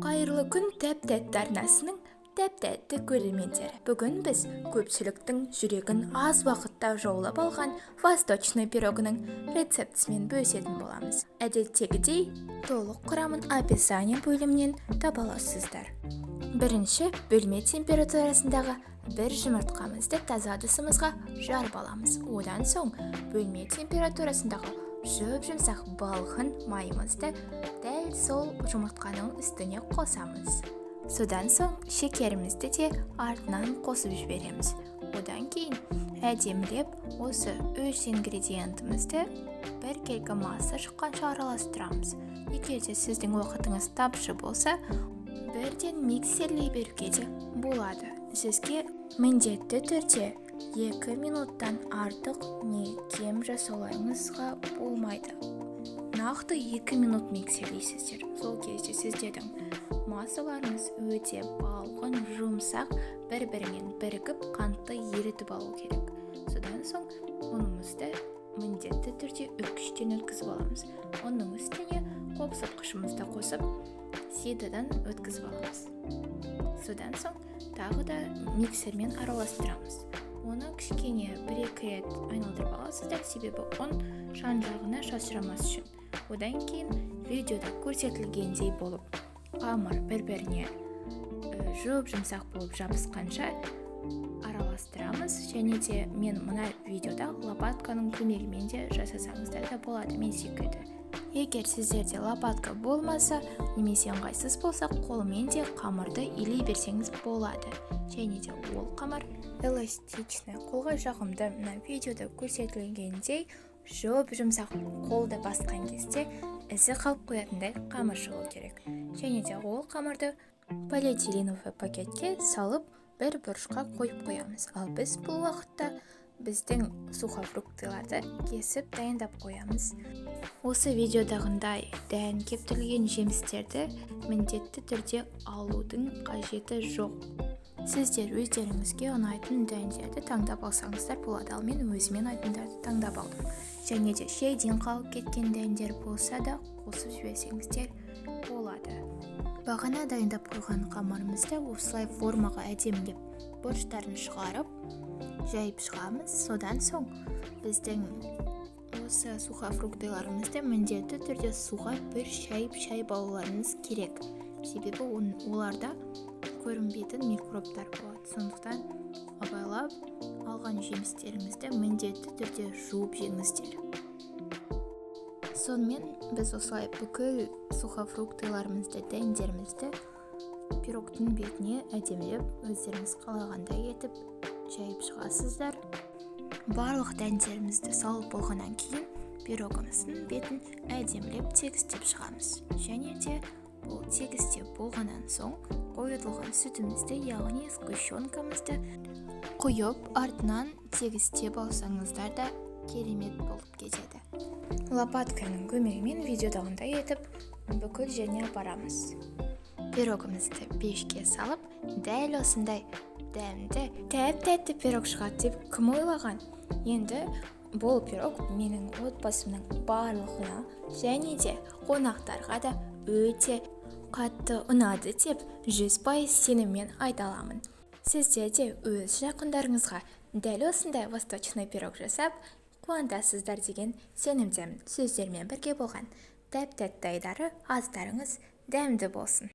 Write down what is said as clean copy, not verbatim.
Қайырлы күн тәп-тәтті арнасының тәп-тәтті көрермендері. Бүгін біз көпшіліктің жүрегін аз уақытта жаулап алған восточный пирогының рецептісімен бөлісетін боламыз. Әдеттегідей толық құрамын описание бөлімінен таба аласыздар. Бірінші, бөлме температурасындағы бір жұмыртқамызды таза ыдысымызға жарып аламыз. Одан соң бөлме температурасындағы жұмсақ балғын майымызды дәл сол жұмыртқаның үстіне қосамыз. Содан соң шекерімізді де артынан қосып жібереміз. Одан кейін әдемілеп осы үш ингредиентімізді бір келкі масы шыққанша араластырамыз. Егер де сіздің уақытыңыз тапшы болса, бірден миксерлей беруге де болады. Сізге міндетті түрде 2 минуттан артық не кем жасауларыңызға болмайды. Нақты 2 минут миксерлейсіздер. Сол кезде сіздердің массаларыңыз өте балғын, жұмсақ, бір-бірімен бірігіп, қантты ерітіп алу керек. Содан соң ұнымызды міндетті түрде үккіштен өткізіп аламыз. Оның үстіне қопсытқышымызды қосып, сидадан өткізіп аламыз. Содан соң тағы да миксермен араластырамыз. Оны кішкене бір-екі рет айналдырып аласыздар, себебі ұн жан-жағына шашырамас үшін. Одан кейін видеода көрсетілгендей болып, қамыр бір-біріне жұмсақ болып жабысқанша араластырамыз. Және де мен мына видеода лопатканың көмегімен де жасасаңыздар да болады, мен секілді. Егер сіздерде лопатка болмаса, немесе ыңғайсыз болса, қолмен де қамырды илей берсеңіз болады. Және де ол қамыр эластичный, қолға жағымды. Мына видеода көрсетілгендей жұмсақ қолды басқан кезде ізі қалып қоятындай қамыр шығу керек. Және де ол қамырды полиэтиленовый пакетке салып бір бұрышқа қойып қоямыз. Ал біз бұл уақытта біздің сухофруктыларды кесіп дайындап қоямыз. Осы видеодағындай дән кептірілген жемістерді міндетті түрде алудың қажеті жоқ. Сіздер өздеріңізге ұнайтын дәндерді таңдап алсаңыздар болады. Ал мен өзіме ұнайтындарды таңдап алдым. Және де шейден қалып кеткен дәндер болса да қосып жіберсеңіздер болады. Бағана дайындап қойған қамырымызды осылай формаға әдемілеп бұрыштарын шығарып жайып шығамыз. Содан соң біздің осы сухофруктыларымызды міндетті түрде суға бір шайып алуларыңыз керек. Себебі оларда көрінбейтін микробтар болады. Сондықтан абайлап алған жемістеріңізді міндетті түрде жуып жеңіздер. Сонымен біз осылай бүкіл сухофруктыларымызды, дәндерімізді пирогтың бетіне әдемілеп өздеріңіз қалағандай етіп жайып шығасыздар. Барлық дәндерімізді салып болғаннан кейін пирогымыздың бетін әдемілеп тегістеп шығамыз. Және де бұл тегістеп болғаннан соң қойылған сүтімізді, яғни сгущенкамызды құйып, артынан тегістеп алсаңыздар да керемет болып кетеді. Лопатканың көмегімен видеодағындай етіп бүкіл жеріне апарамыз. Пирогымызды пешке салып, дәл осындай дәмді, тәп-тәтті пирог шығады деп кім ойлаған? Енді бұл пирог менің отбасымның барлығына және де қонақтарға да өте қатты ұнады деп 100% сеніммен айта аламын. Сіздер де өз жақындарыңызға дәл осындай восточный пирог жасап қуантасыздар деген сенімдемін. Сөздермен бірге болған тәп-тәтті айдары астарыңыз дәмді болсын.